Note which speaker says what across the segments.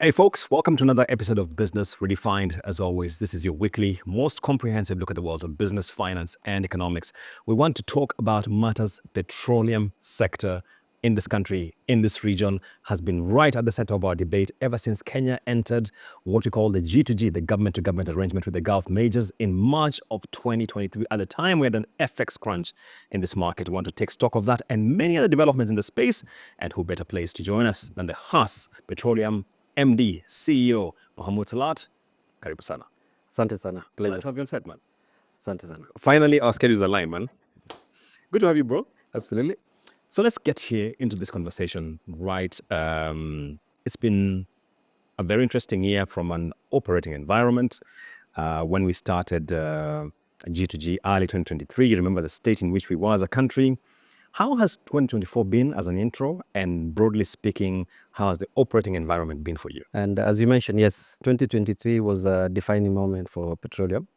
Speaker 1: Hey, folks, welcome to another episode of Business Redefined. As always, this is your weekly, most comprehensive look at the world of business, finance, and economics. We want to talk about matters petroleum sector in this country, in this region, has been right at the center of our debate ever since Kenya entered what we call the G2G, the government to government arrangement with the Gulf majors in March of 2023. At the time, we had an FX crunch in this market. We want to take stock of that and many other developments in the space. And who better place to join us than the Haas Petroleum MD, CEO, Mohammed Salat. Karibu sana.
Speaker 2: Asante sana.
Speaker 1: Glad
Speaker 2: Pleasure.
Speaker 1: to have you on set, man.
Speaker 2: Asante sana.
Speaker 1: Finally, our schedules align, man. Good to have you, bro.
Speaker 2: Absolutely.
Speaker 1: So let's get here into this conversation, right? It's been a very interesting year from an operating environment. When we started G2G early 2023, you remember the state in which we were as a country. How has 2024 been as an intro? And broadly speaking, how has the operating environment been for you?
Speaker 2: And as you mentioned, yes, 2023 was a defining moment for petroleum.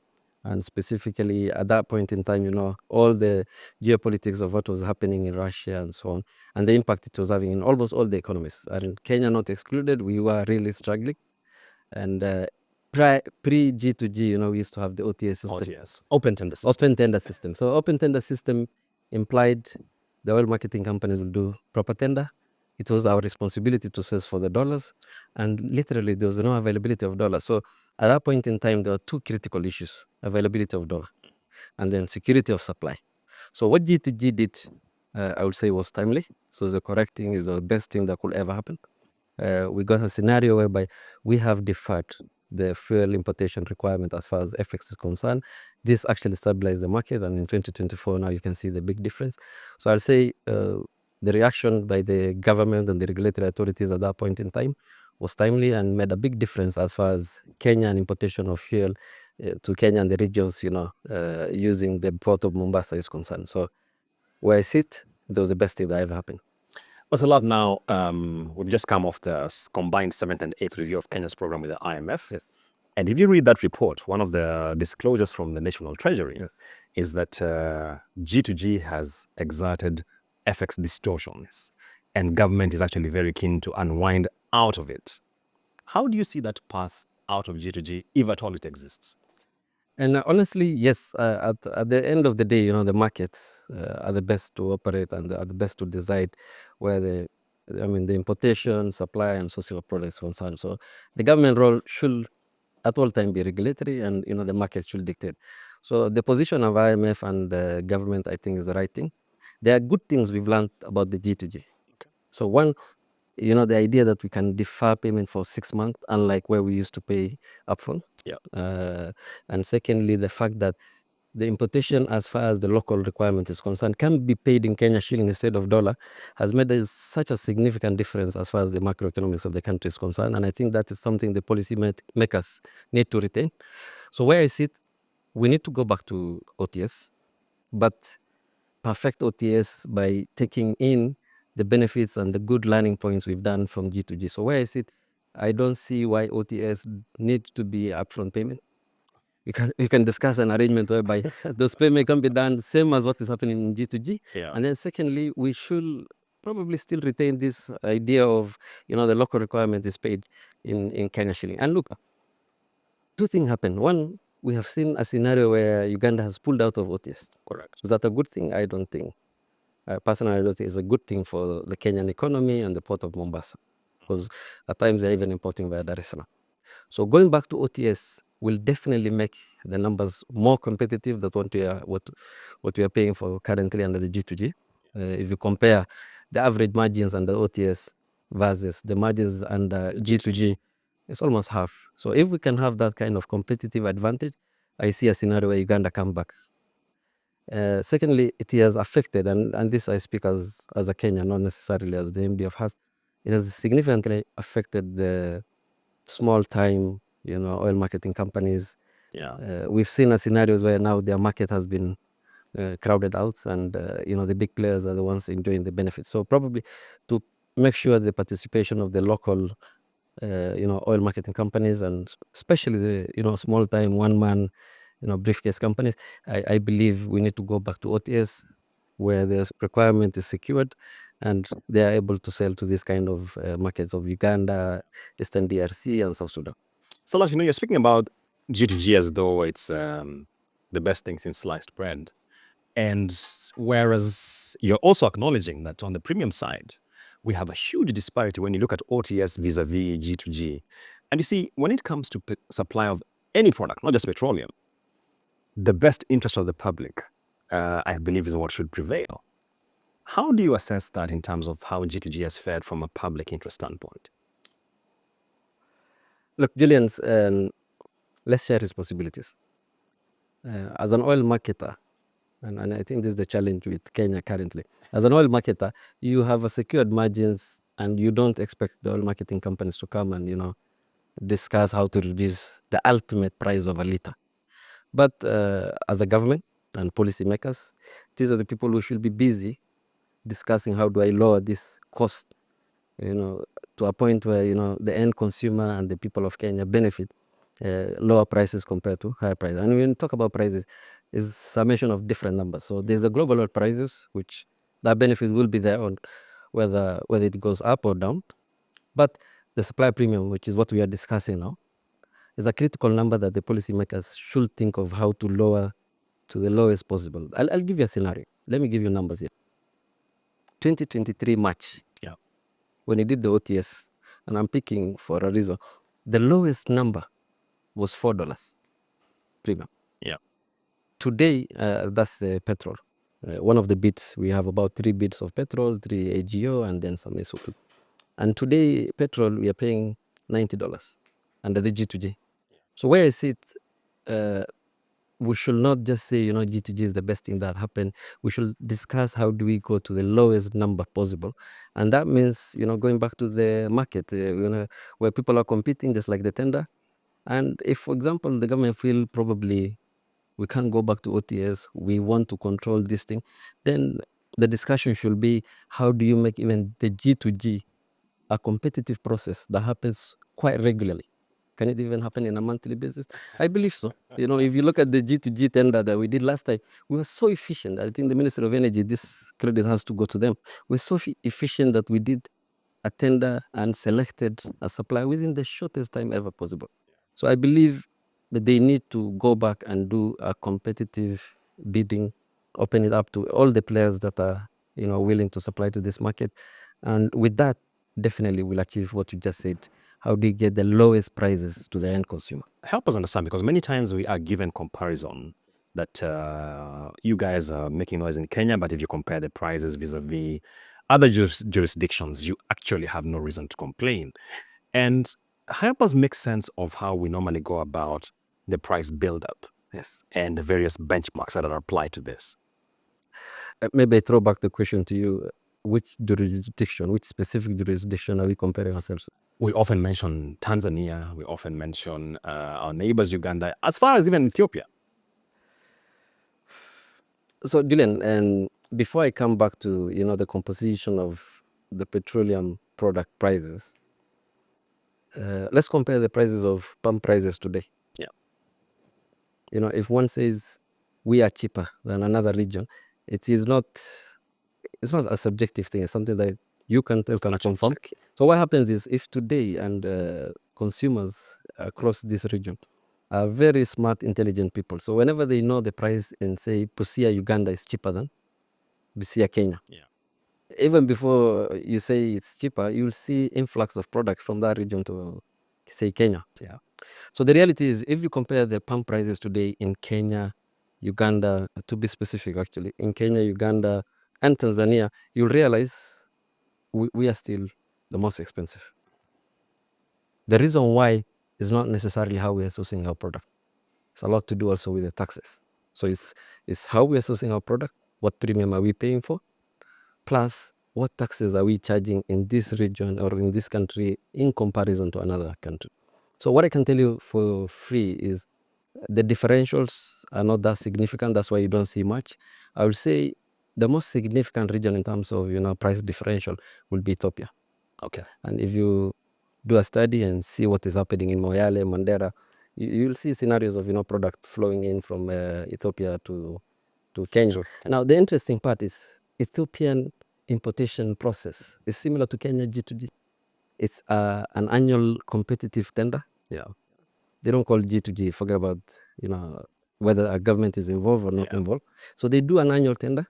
Speaker 2: And specifically at that point in time, all the geopolitics of what was happening in Russia and so on, and the impact it was having in almost all the economies. And Kenya not excluded, we were really struggling. And pre-G2G, we used to have the OTA system.
Speaker 1: OTS, open tender system.
Speaker 2: Open tender system. So open tender system implied the oil marketing companies will do proper tender. It was our responsibility to source for the dollars, and literally there was no availability of dollars. So at that point in time, there were two critical issues: availability of dollar, and then security of supply. So what G2G did, I would say, was timely. So the correct thing is the best thing that could ever happen. We got a scenario whereby we have deferred the fuel importation requirement as far as FX is concerned. This actually stabilized the market, and in 2024 now you can see the big difference. So I'll say the reaction by the government and the regulatory authorities at that point in time was timely and made a big difference as far as Kenya and importation of fuel to Kenya and the regions, using the port of Mombasa is concerned. So where I sit, that was the best thing that ever happened.
Speaker 1: But a lot now, we've just come off the combined 7th and 8th review of Kenya's program with the IMF.
Speaker 2: Yes.
Speaker 1: And if you read that report, one of the disclosures from the National Treasury is that G2G has exerted FX distortions and government is actually very keen to unwind out of it. How do you see that path out of G2G, if at all it exists?
Speaker 2: And honestly, yes, at the end of the day, the markets are the best to operate and are the best to decide where the importation, supply, and social products concerned. So the government role should at all time be regulatory, and the market should dictate. So the position of IMF and the government, I think, is the right thing. There are good things we've learned about the G2G.
Speaker 1: Okay.
Speaker 2: So one, the idea that we can defer payment for 6 months, unlike where we used to pay upfront.
Speaker 1: Yeah.
Speaker 2: And secondly, the fact that the importation, as far as the local requirement is concerned, can be paid in Kenya shilling instead of dollar, has made such a significant difference as far as the macroeconomics of the country is concerned. And I think that is something the policy makers need to retain. So where I sit, we need to go back to OTS, but perfect OTS by taking in the benefits and the good learning points we've done from G2G. So where I sit, I don't see why OTS needs to be upfront payment. You can discuss an arrangement whereby those payment can be done same as what is happening in G2G.
Speaker 1: Yeah.
Speaker 2: And then secondly, we should probably still retain this idea of, the local requirement is paid in Kenya shilling. And look, two things happen. One, we have seen a scenario where Uganda has pulled out of OTS.
Speaker 1: Correct.
Speaker 2: Is that a good thing? I don't think. Personally, I don't think it's a good thing for the Kenyan economy and the port of Mombasa, because at times they're even importing via Dar es Salaam. So going back to OTS will definitely make the numbers more competitive than what we are paying for currently under the G2G. If you compare the average margins under OTS versus the margins under G2G, it's almost half. So if we can have that kind of competitive advantage, I see a scenario where Uganda come back. Secondly, it has affected, and this I speak as a Kenyan, not necessarily as the MDF has, it has significantly affected the small time, oil marketing companies.
Speaker 1: Yeah.
Speaker 2: We've seen scenarios where now their market has been crowded out, and the big players are the ones enjoying the benefits. So probably to make sure the participation of the local oil marketing companies, and especially the small time one man briefcase companies, I believe we need to go back to OTS where the requirement is secured, and they are able to sell to this kind of markets of Uganda, Eastern DRC, and South Sudan.
Speaker 1: So, like, you're speaking about G2G as though it's the best thing since sliced bread. And whereas you're also acknowledging that on the premium side, we have a huge disparity when you look at OTS vis-a-vis G2G. And you see, when it comes to supply of any product, not just petroleum, the best interest of the public, I believe, is what should prevail. How do you assess that in terms of how G2G has fared from a public interest standpoint?
Speaker 2: Look, Julian, let's share responsibilities. As an oil marketer, and I think this is the challenge with Kenya currently. As an oil marketer, you have a secured margins, and you don't expect the oil marketing companies to come and discuss how to reduce the ultimate price of a liter. But as a government and policymakers, these are the people who should be busy discussing how do I lower this cost, to a point where the end consumer and the people of Kenya benefit lower prices compared to higher prices. And when you talk about prices, is summation of different numbers. So there's the global oil prices, which that benefit will be there on whether it goes up or down. But the supply premium, which is what we are discussing now, is a critical number that the policymakers should think of how to lower to the lowest possible. I'll give you a scenario. Let me give you numbers here. 2023 March,
Speaker 1: Yeah.
Speaker 2: when he did the OTS, and I'm picking for a reason, the lowest number was $4 premium.
Speaker 1: Yeah.
Speaker 2: Today, that's petrol. One of the bits, we have about 3 bits of petrol, 3 AGO, and then some SO2. And today, petrol, we are paying $90 under the G2G. So where I sit, we should not just say, G2G is the best thing that happened. We should discuss how do we go to the lowest number possible. And that means, going back to the market, where people are competing, just like the tender. And if, for example, the government feel probably we can't go back to OTS, we want to control this thing, then the discussion should be how do you make even the G2G a competitive process that happens quite regularly. Can it even happen in a monthly basis? I believe so. If you look at the G2G tender that we did last time, we were so efficient. I think the Ministry of Energy, this credit has to go to them. We're so efficient that we did a tender and selected a supplier within the shortest time ever possible. So I believe that they need to go back and do a competitive bidding, open it up to all the players that are willing to supply to this market. And with that, definitely we'll achieve what you just said. How do you get the lowest prices to the end consumer?
Speaker 1: Help us understand, because many times we are given comparison that you guys are making noise in Kenya, but if you compare the prices vis-a-vis other jurisdictions, you actually have no reason to complain. And help us make sense of how we normally go about the price buildup,
Speaker 2: Yes.
Speaker 1: and the various benchmarks that are applied to this.
Speaker 2: Maybe I throw back the question to you. Which specific jurisdiction are we comparing ourselves to?
Speaker 1: We often mention Tanzania, we often mention our neighbors, Uganda, as far as even Ethiopia.
Speaker 2: So, Dylan, and before I come back to the composition of the petroleum product prices, let's compare the prices of palm prices today.
Speaker 1: Yeah.
Speaker 2: If one says we are cheaper than another region, it's not a subjective thing. It's something that you can tell, can confirm. So what happens is, if today and consumers across this region are very smart, intelligent people, so whenever they know the price in, say, Busia, Uganda is cheaper than Busia, Kenya, even before you say it's cheaper, you'll see influx of products from that region to, say, Kenya. Yeah. So the reality is, if you compare the palm prices today in Kenya, Uganda, to be specific, actually, in Kenya, Uganda, and Tanzania, you'll realize we are still the most expensive. The reason why is not necessarily how we are sourcing our product. It's a lot to do also with the taxes. So it's how we are sourcing our product, what premium are we paying for, plus what taxes are we charging in this region or in this country in comparison to another country. So what I can tell you for free is the differentials are not that significant. That's why you don't see much. I would say the most significant region in terms of price differential will be Ethiopia.
Speaker 1: Okay.
Speaker 2: And if you do a study and see what is happening in Moyale, Mandera, you'll see scenarios of product flowing in from Ethiopia to Kenya. Now the interesting part is Ethiopian importation process is similar to Kenya G2G. It's an annual competitive tender.
Speaker 1: Yeah.
Speaker 2: They don't call G2G. Forget about whether a government is involved or not involved. So they do an annual tender.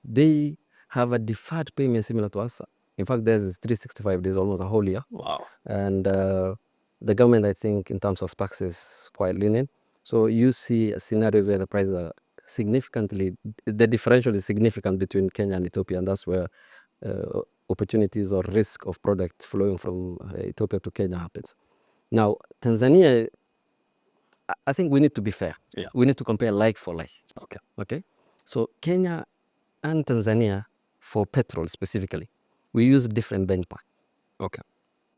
Speaker 2: They have a deferred payment similar to us. In fact, theirs is 365 days, almost a whole year.
Speaker 1: Wow.
Speaker 2: And the government, I think, in terms of taxes, quite lenient. So you see scenarios where the prices are the differential is significant between Kenya and Ethiopia, and that's where opportunities or risk of product flowing from Ethiopia to Kenya happens. Now, Tanzania, I think we need to be fair.
Speaker 1: Yeah.
Speaker 2: We need to compare like for like. Okay. So Kenya and Tanzania, for petrol specifically, we use different benchmark.
Speaker 1: Okay.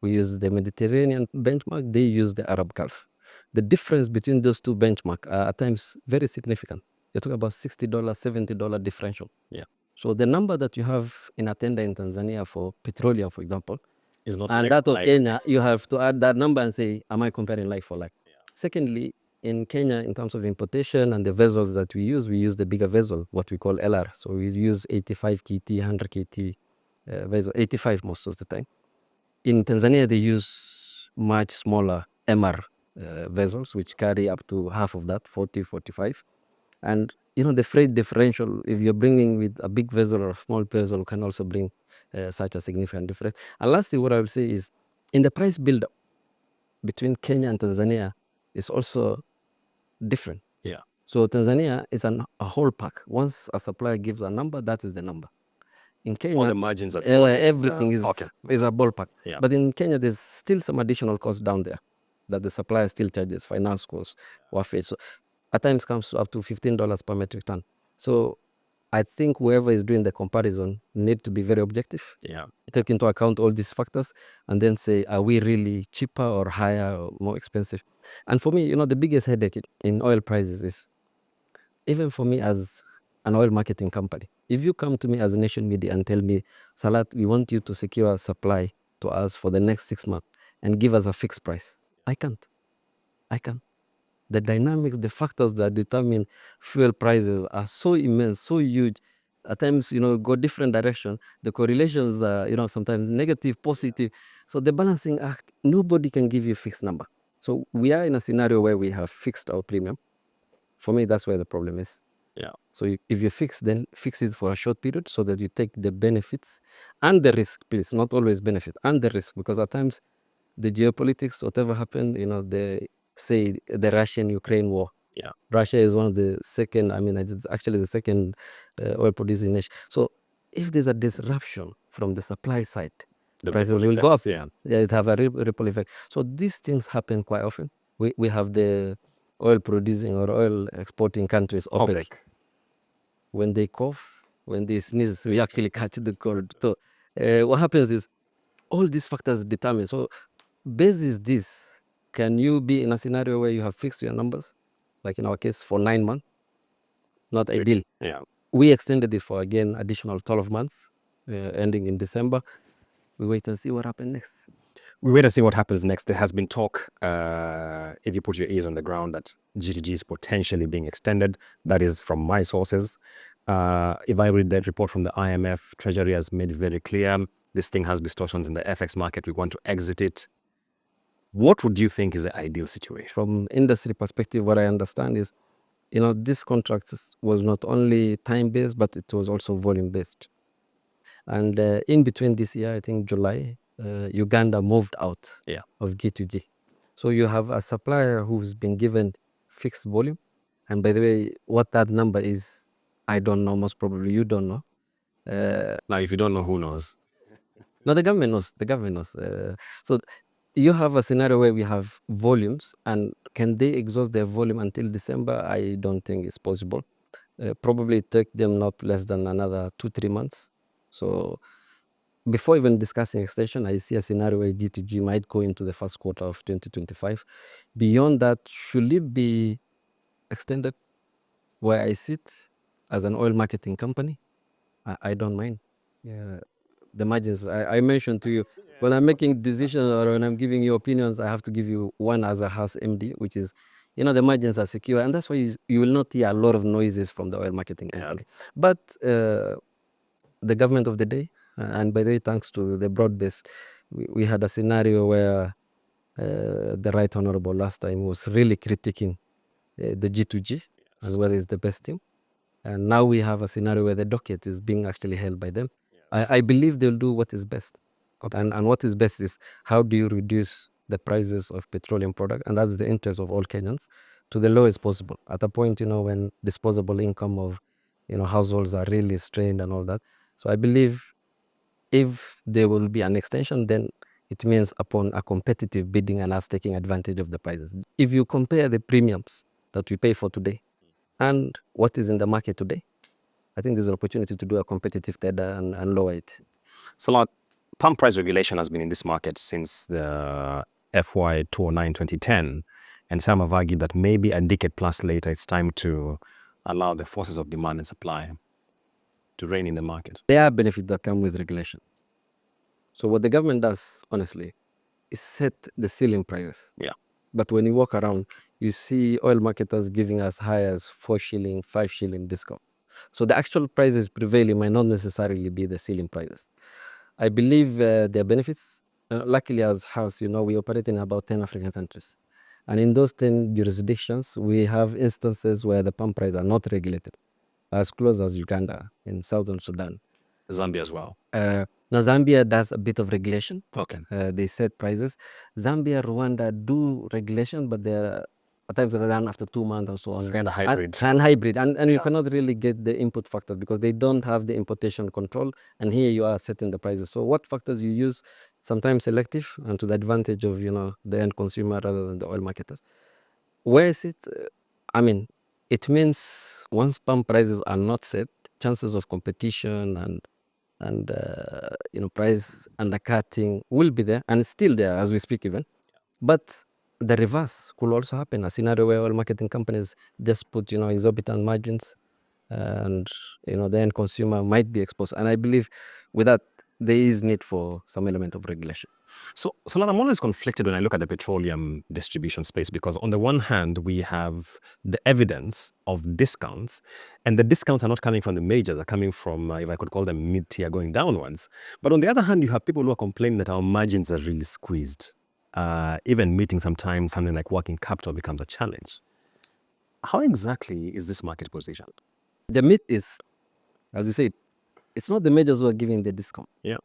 Speaker 2: We use the Mediterranean benchmark, they use the Arab Gulf. The difference between those two benchmark are at times very significant. You're talking about $60, $70 differential.
Speaker 1: Yeah.
Speaker 2: So the number that you have in a tender in Tanzania for petroleum, for example,
Speaker 1: Is not
Speaker 2: and
Speaker 1: like
Speaker 2: that
Speaker 1: for
Speaker 2: of
Speaker 1: like.
Speaker 2: Kenya, you have to add that number and say, am I comparing like for like? Secondly, in Kenya, in terms of importation and the vessels that we use the bigger vessel, what we call LR. So we use 85 KT, 100 KT vessel, 85 most of the time. In Tanzania, they use much smaller MR vessels, which carry up to half of that, 40, 45. And the freight differential, if you're bringing with a big vessel or a small vessel, can also bring such a significant difference. And lastly, what I will say is, in the price build-up between Kenya and Tanzania is also different.
Speaker 1: Yeah.
Speaker 2: So Tanzania is a whole pack. Once a supplier gives a number, that is the number. In Kenya,
Speaker 1: All the margins are
Speaker 2: everything is
Speaker 1: okay.
Speaker 2: is a ballpark.
Speaker 1: Yeah.
Speaker 2: But in Kenya, there's still some additional cost down there that the supplier still charges, finance costs, wharfage. So at times comes up to $15 per metric ton. So I think whoever is doing the comparison need to be very objective.
Speaker 1: Yeah.
Speaker 2: Take into account all these factors and then say, are we really cheaper or higher or more expensive? And for me, the biggest headache in oil prices is, even for me as an oil marketing company, if you come to me as a nation media and tell me, Salat, we want you to secure supply to us for the next 6 months and give us a fixed price, I can't. The dynamics, the factors that determine fuel prices are so immense, so huge. At times, go different direction. The correlations are, sometimes negative, positive. So the balancing act, nobody can give you a fixed number. So we are in a scenario where we have fixed our premium. For me, that's where the problem is.
Speaker 1: Yeah.
Speaker 2: So if you fix, then fix it for a short period so that you take the benefits and the risk, please, not always benefit, and the risk, because at times the geopolitics, whatever happened, they say the Russian-Ukraine war.
Speaker 1: Yeah.
Speaker 2: Russia is one of the second, it's actually the second oil producing nation. So if there's a disruption from the supply side,
Speaker 1: The
Speaker 2: prices
Speaker 1: ripple
Speaker 2: will go up.
Speaker 1: effects, yeah.
Speaker 2: It have a ripple effect. So these things happen quite often. We have the oil producing or oil exporting countries, OPEC. When they cough, when they sneeze, we actually catch the cold. So what happens is all these factors determine. So basis this, can you be in a scenario where you have fixed your numbers, like in our case for 9 months? Not ideal.
Speaker 1: Yeah.
Speaker 2: We extended it for, again, additional 12 months, ending in December. We wait and see what happens next.
Speaker 1: We wait and see what happens next. There has been talk, if you put your ears on the ground, that GTG is potentially being extended. That is from my sources. If I read that report from the IMF, Treasury has made it very clear this thing has distortions in the FX market. We want to exit it. What would you think is the ideal situation?
Speaker 2: From industry perspective, what I understand is, this contract was not only time-based, but it was also volume-based. And in between this year, I think July, Uganda moved out of G2G. So you have a supplier who's been given fixed volume. And by the way, what that number is, I don't know. Most probably you don't know.
Speaker 1: Now, if you don't know, who knows?
Speaker 2: No, the government knows. The government knows. So you have a scenario where we have volumes, and can they exhaust their volume until December? I don't think it's possible. Probably take them not less than another 2-3 months. So before even discussing extension, I see a scenario where G2G might go into the first quarter of 2025. Beyond that, should it be extended? Where I sit as an oil marketing company, I don't mind. The margins, I mentioned to you, when I'm making decisions or when I'm giving you opinions, I have to give you one as a House MD, which is, the margins are secure. And that's why you will not hear a lot of noises from the oil marketing company. But the government of the day, and by the way, thanks to the broad base, we had a scenario where the Right Honorable last time was really critiquing the G2G and whether it's the best team. And now we have a scenario where the docket is being actually held by them. I believe they'll do what is best. And what is best is how do you reduce the prices of petroleum product, and that's the interest of all Kenyans, to the lowest possible. At a point, when disposable income of households are really strained and all that. So I believe if there will be an extension, then it means upon a competitive bidding and us taking advantage of the prices. If you compare the premiums that we pay for today and what is in the market today, I think there's an opportunity to do a competitive tender and lower it.
Speaker 1: So, pump price regulation has been in this market since the FY 2009-2010, and some have argued that maybe a decade plus later, it's time to allow the forces of demand and supply to reign in the market.
Speaker 2: There are benefits that come with regulation. So what the government does, honestly, is set the ceiling prices.
Speaker 1: Yeah.
Speaker 2: But when you walk around, you see oil marketers giving as high as 4 shilling, 5 shilling discount. So the actual prices prevailing might not necessarily be the ceiling prices. I believe there are benefits. Luckily, as House, we operate in about 10 African countries. And in those 10 jurisdictions, we have instances where the pump prices are not regulated, as close as Uganda in Southern Sudan.
Speaker 1: Zambia as well.
Speaker 2: Now, Zambia does a bit of regulation.
Speaker 1: Okay.
Speaker 2: They set prices. Zambia, Rwanda do regulation, but they're at times they're done after 2 months and so on.
Speaker 1: It's kind of hybrid.
Speaker 2: And hybrid. And you cannot really get the input factor because they don't have the importation control. And here you are setting the prices. So what factors you use, sometimes selective and to the advantage of, the end consumer rather than the oil marketers. Where is it? It means once pump prices are not set, chances of competition and price undercutting will be there, and it's still there as we speak even. But the reverse could also happen, a scenario where oil marketing companies just put exorbitant margins, and the end consumer might be exposed. And I believe with that there is need for some element of regulation.
Speaker 1: So I'm always conflicted when I look at the petroleum distribution space, because on the one hand, we have the evidence of discounts, and the discounts are not coming from the majors, they're coming from, if I could call them mid-tier going downwards. But on the other hand, you have people who are complaining that our margins are really squeezed. Even meeting sometimes something like working capital becomes a challenge. How exactly is this market positioned?
Speaker 2: The myth is, as you said, it's not the majors who are giving the discount.
Speaker 1: Yeah.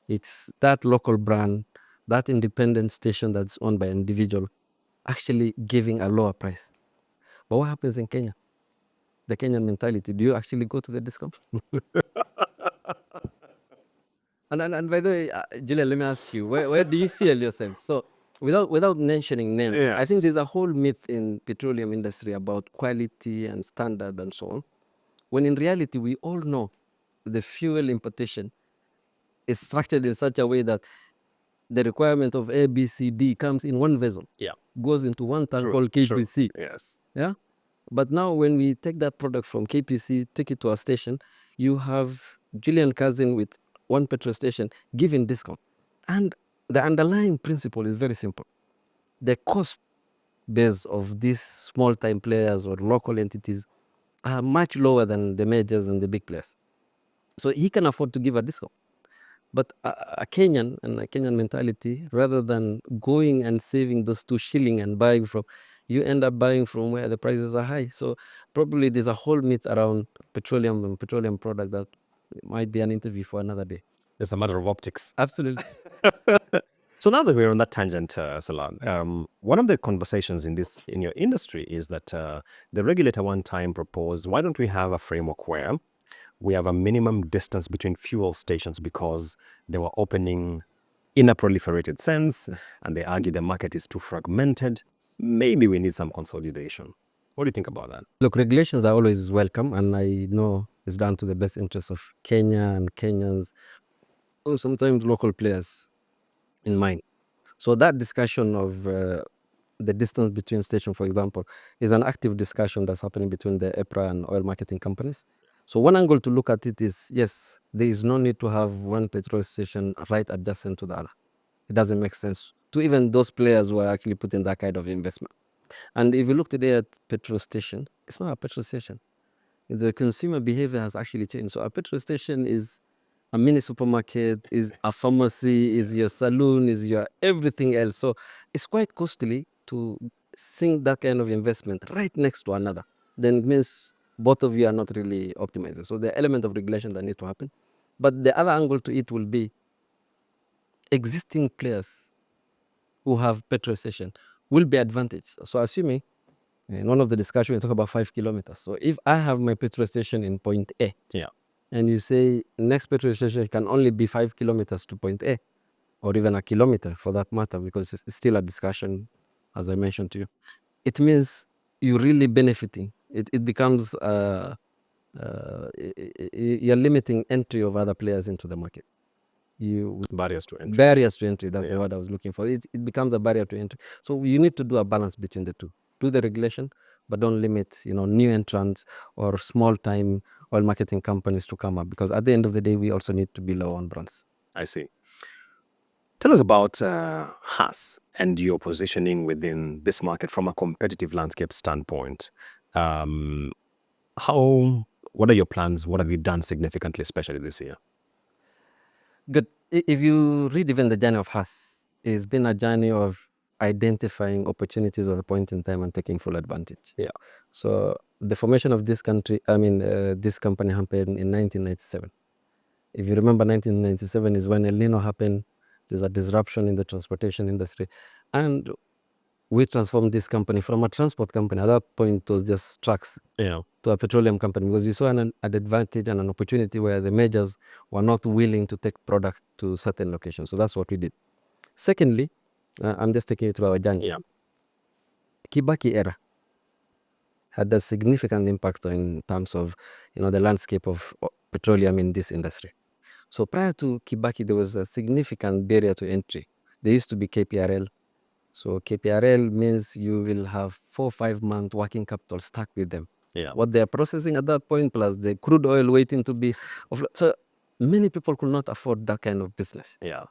Speaker 2: It's that local brand, that independent station that's owned by an individual actually giving a lower price. But what happens in Kenya? The Kenyan mentality, do you actually go to the discount? and by the way, Julian, let me ask you, where do you feel yourself? So without mentioning names, I think
Speaker 1: Yes.
Speaker 2: there's a whole myth in petroleum industry about quality and standard and so on, when in reality we all know the fuel importation is structured in such a way that the requirement of A, B, C, D comes in one vessel.
Speaker 1: Yeah.
Speaker 2: Goes into one tank called KPC.
Speaker 1: Yes.
Speaker 2: Yeah. But now when we take that product from KPC, take it to our station, you have Julian Cousin with one petrol station giving discount. And the underlying principle is very simple. The cost base of these small time players or local entities are much lower than the majors and the big players. So he can afford to give a discount. But a Kenyan and a Kenyan mentality, rather than going and saving those 2 shilling and buying from, you end up buying from where the prices are high. So probably there's a whole myth around petroleum and petroleum product that might be an interview for another day.
Speaker 1: It's a matter of optics.
Speaker 2: Absolutely.
Speaker 1: So now that we're on that tangent, Salan, one of the conversations in your industry is that the regulator one time proposed, why don't we have a framework where we have a minimum distance between fuel stations, because they were opening in a proliferated sense, and they argue the market is too fragmented. Maybe we need some consolidation. What do you think about that?
Speaker 2: Look, regulations are always welcome, and I know it's down to the best interests of Kenya and Kenyans, or sometimes local players in mind. So that discussion of the distance between stations, for example, is an active discussion that's happening between the EPRA and oil marketing companies. So one angle to look at it is, yes, there is no need to have one petrol station right adjacent to the other. It doesn't make sense to even those players who are actually putting that kind of investment. And if you look today at petrol station, it's not a petrol station. the consumer behavior has actually changed. So a petrol station is a mini supermarket, is a pharmacy, is your salon, is your everything else. So it's quite costly to sink that kind of investment right next to another. Then it means both of you are not really optimized. So the element of regulation that needs to happen. But the other angle to it will be existing players who have petrol station will be advantaged. So assuming in one of the discussion we talk about 5 kilometers. So if I have my petrol station in point A,
Speaker 1: Yeah.
Speaker 2: and you say next petrol station can only be 5 kilometers to point A, or even a kilometer for that matter, because it's still a discussion, as I mentioned to you, it means you're really benefiting. It becomes you're limiting entry of other players into the market.
Speaker 1: Barriers to entry.
Speaker 2: Barriers to entry, that's the
Speaker 1: Yeah.
Speaker 2: word I was looking for. It becomes a barrier to entry. So you need to do a balance between the two. Do the regulation, but don't limit, new entrants or small time oil marketing companies to come up, because at the end of the day, we also need to build our own brands.
Speaker 1: I see. Tell us about Haas and your positioning within this market from a competitive landscape standpoint. What are your plans? What have you done significantly, especially this year?
Speaker 2: Good. If you read even the journey of Haas, it's been a journey of identifying opportunities at a point in time and taking full advantage.
Speaker 1: Yeah.
Speaker 2: So the formation of this company happened in 1997. If you remember, 1997 is when El Nino happened. There's a disruption in the transportation industry. And we transformed this company from a transport company. At that point, it was just trucks,
Speaker 1: Yeah.
Speaker 2: to a petroleum company, because we saw an advantage and an opportunity where the majors were not willing to take product to certain locations. So that's what we did. Secondly, I'm just taking you through our journey.
Speaker 1: Yeah.
Speaker 2: Kibaki era had a significant impact in terms of the landscape of petroleum in this industry. So prior to Kibaki, there was a significant barrier to entry. There used to be KPRL. So KPRL means you will have 4 or 5 month working capital stuck with them.
Speaker 1: Yeah.
Speaker 2: What they are processing at that point, plus the crude oil waiting to be so many people could not afford that kind of business.
Speaker 1: Yeah.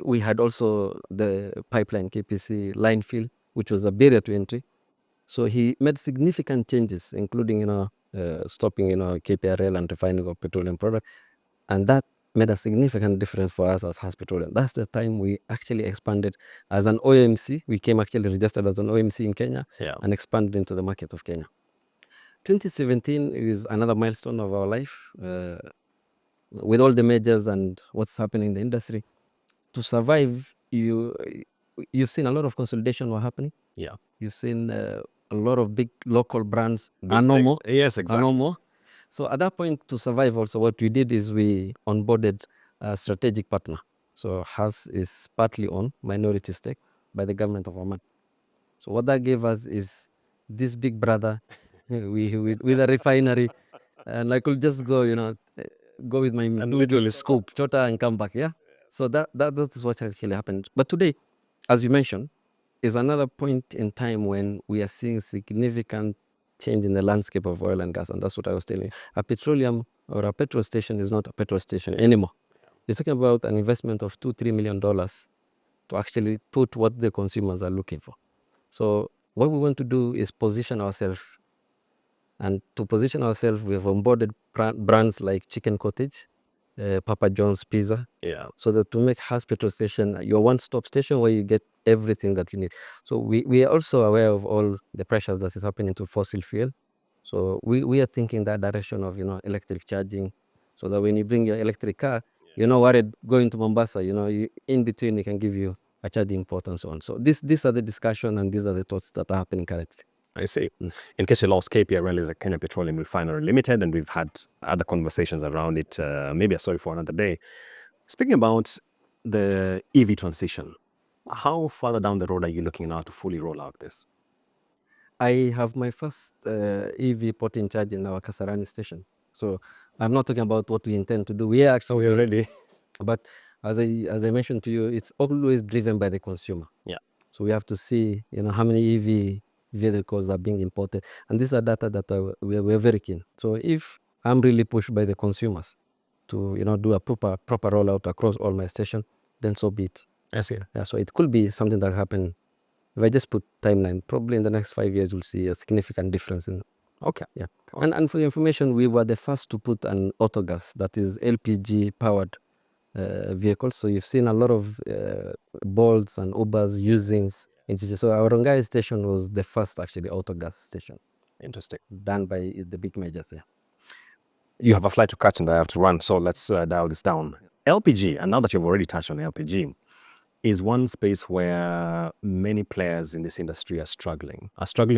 Speaker 2: We had also the pipeline KPC line fill, which was a barrier to entry. So he made significant changes, including stopping KPRL and refining of petroleum product, and that made a significant difference for us as Haas Petroleum. That's the time we actually expanded as an OMC. We came actually registered as an OMC in Kenya,
Speaker 1: Yeah.
Speaker 2: and expanded into the market of Kenya. 2017 is another milestone of our life. With all the majors and what's happening in the industry, to survive, you've seen a lot of consolidation were happening.
Speaker 1: Yeah.
Speaker 2: You've seen a lot of big local brands are no more.
Speaker 1: Yes,
Speaker 2: Are
Speaker 1: exactly.
Speaker 2: no more. So at that point, to survive also, what we did is we onboarded a strategic partner. So Haas is partly owned, minority stake, by the government of Oman. So what that gave us is this big brother with a refinery, and I could just go, go with my
Speaker 1: And literally
Speaker 2: scoop, chota, and come back. Yeah. So that is what actually happened. But today, as you mentioned, is another point in time when we are seeing significant change in the landscape of oil and gas, and that's what I was telling you. A petroleum or a petrol station is not a petrol station anymore. You're talking about an investment of $2-3 million to actually put what the consumers are looking for. So what we want to do is position ourselves, and to position ourselves, we have onboarded brands like Chicken Cottage, Papa John's Pizza,
Speaker 1: Yeah.
Speaker 2: so that to make Haas Petrol Station your one-stop station where you get everything that you need. So we are also aware of all the pressures that is happening to fossil fuel. So we are thinking that direction of electric charging, so that when you bring your electric car, you're not worried going to Mombasa. In between, it can give you a charging port and so on. So these are the discussion, and these are the thoughts that are happening currently.
Speaker 1: I see. In case you lost, KPRL is a Kenya Petroleum Refinery Limited, and we've had other conversations around it. Maybe a story for another day. Speaking about the EV transition, how further down the road are you looking now to fully roll out this?
Speaker 2: I have my first EV port in charge in our Kasarani station. So I'm not talking about what we intend to do. We are actually
Speaker 1: already.
Speaker 2: But as I mentioned to you, it's always driven by the consumer.
Speaker 1: Yeah.
Speaker 2: So we have to see, how many EV vehicles are being imported, and these are data that we're very keen. So if I'm really pushed by the consumers to, do a proper rollout across all my stations, then so be it.
Speaker 1: I see.
Speaker 2: Yeah. So it could be something that happen. If I just put timeline, probably in the next 5 years, we'll see a significant difference in
Speaker 1: Okay.
Speaker 2: Yeah. And for your information, we were the first to put an autogas, that is LPG powered vehicle. So you've seen a lot of Bolts and Ubers using NCC. So our Rongai station was the first actually autogas station
Speaker 1: Interesting.
Speaker 2: done by the big majors. Yeah.
Speaker 1: You have a flight to catch and I have to run, so let's dial this down. LPG, and now that you've already touched on LPG, is one space where many players in this industry are struggling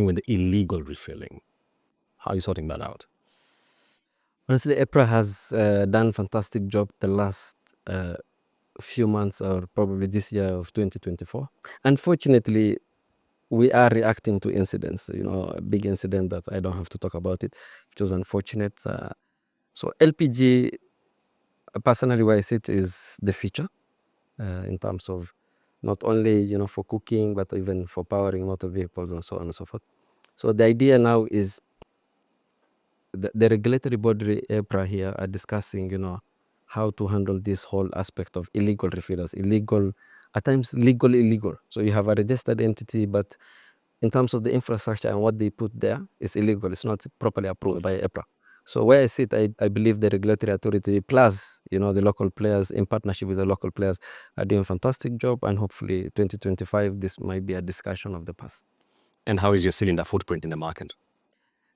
Speaker 1: with the illegal refilling. How are you sorting that out?
Speaker 2: Honestly, EPRA has done fantastic job the last few months, or probably this year of 2024. Unfortunately, we are reacting to incidents, a big incident that I don't have to talk about it, which was unfortunate. So LPG, personally, where I sit is the future in terms of not only, for cooking, but even for powering motor vehicles and so on and so forth. So the idea now is the regulatory body EPRA here are discussing, how to handle this whole aspect of illegal refillers, illegal, at times legal, illegal. So you have a registered entity, but in terms of the infrastructure and what they put there, it's illegal. It's not properly approved by EPRA. So where I sit, I believe the regulatory authority plus, the local players in partnership with the local players are doing a fantastic job. And hopefully 2025, this might be a discussion of the past.
Speaker 1: And how is your cylinder footprint in the market?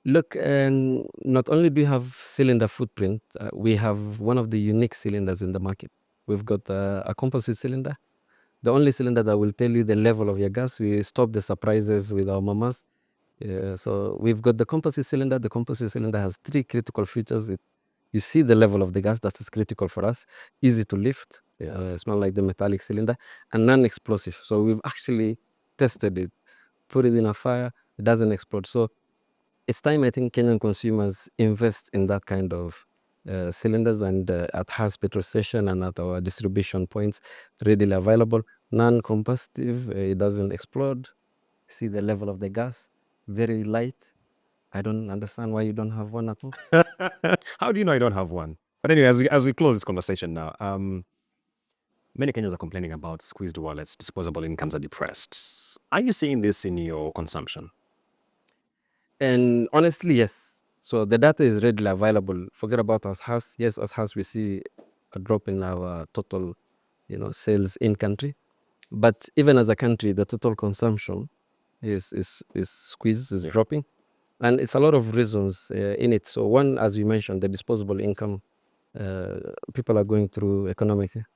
Speaker 2: Look, and not only do we have cylinder footprint, we have one of the unique cylinders in the market. We've got a composite cylinder, the only cylinder that will tell you the level of your gas. We stop the surprises with our mamas. So we've got the composite cylinder. The composite cylinder has 3 critical features. You see the level of the gas, that is critical for us. Easy to lift, it's not like the metallic cylinder, and non-explosive. So we've actually tested it, put it in a fire, it doesn't explode. So it's time, I think, Kenyan consumers invest in that kind of cylinders, and at Haas petrol station and at our distribution points, readily available, non-combustive, it doesn't explode. See the level of the gas, very light. I don't understand why you don't have one at home.
Speaker 1: How do you know I don't have one? But anyway, as we close this conversation now, many Kenyans are complaining about squeezed wallets, disposable incomes are depressed. Are you seeing this in your consumption?
Speaker 2: And honestly, yes. So the data is readily available. Forget about us Haas. Yes, as Haas, we see a drop in our total, sales in country. But even as a country, the total consumption is squeezed, is dropping. And it's a lot of reasons in it. So one, as you mentioned, the disposable income. People are going through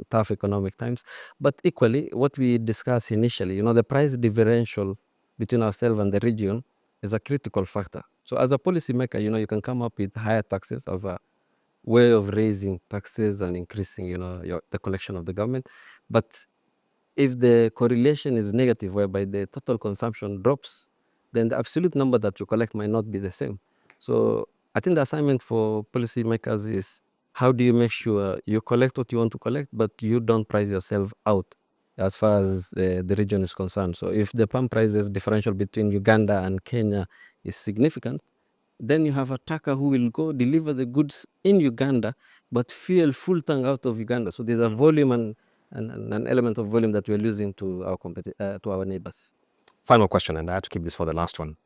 Speaker 2: tough economic times. But equally, what we discussed initially, the price differential between ourselves and the region is a critical factor. So as a policymaker, you can come up with higher taxes as a way of raising taxes and increasing, the collection of the government. But if the correlation is negative, whereby the total consumption drops, then the absolute number that you collect might not be the same. So I think the assignment for policymakers is, how do you make sure you collect what you want to collect, but you don't price yourself out as far as the region is concerned. So if the palm prices differential between Uganda and Kenya is significant, then you have a trucker who will go deliver the goods in Uganda, but fuel full tank out of Uganda. So there's a volume and an element of volume that we're losing to our neighbors.
Speaker 1: Final question, and I have to keep this for the last one.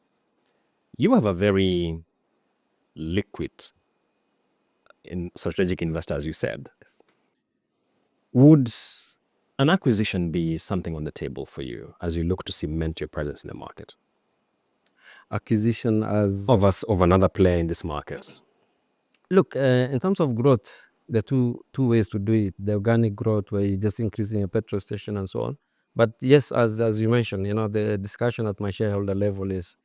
Speaker 1: You have a very liquid strategic investor, as you said. Would an acquisition be something on the table for you as you look to cement your presence in the market?
Speaker 2: Acquisition as
Speaker 1: of another player in this market?
Speaker 2: Look, in terms of growth, there are two ways to do it. The organic growth, where you're just increasing your petrol station and so on. But yes, as you mentioned, the discussion at my shareholder level is,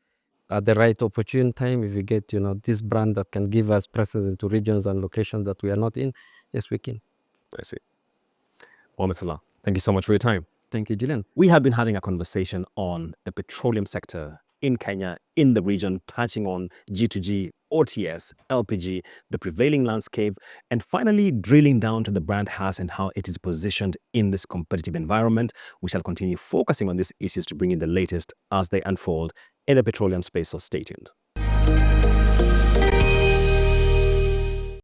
Speaker 2: at the right opportune time, if we get, this brand that can give us presence into regions and locations that we are not in, yes, we can.
Speaker 1: I see. Well, Mr. La, thank you so much for your time.
Speaker 2: Thank you, Julian.
Speaker 1: We have been having a conversation on the petroleum sector in Kenya, in the region, touching on G2G, OTS, LPG, the prevailing landscape, and finally drilling down to the brand Haas and how it is positioned in this competitive environment. We shall continue focusing on these issues to bring in the latest as they unfold in the petroleum space, so stay tuned.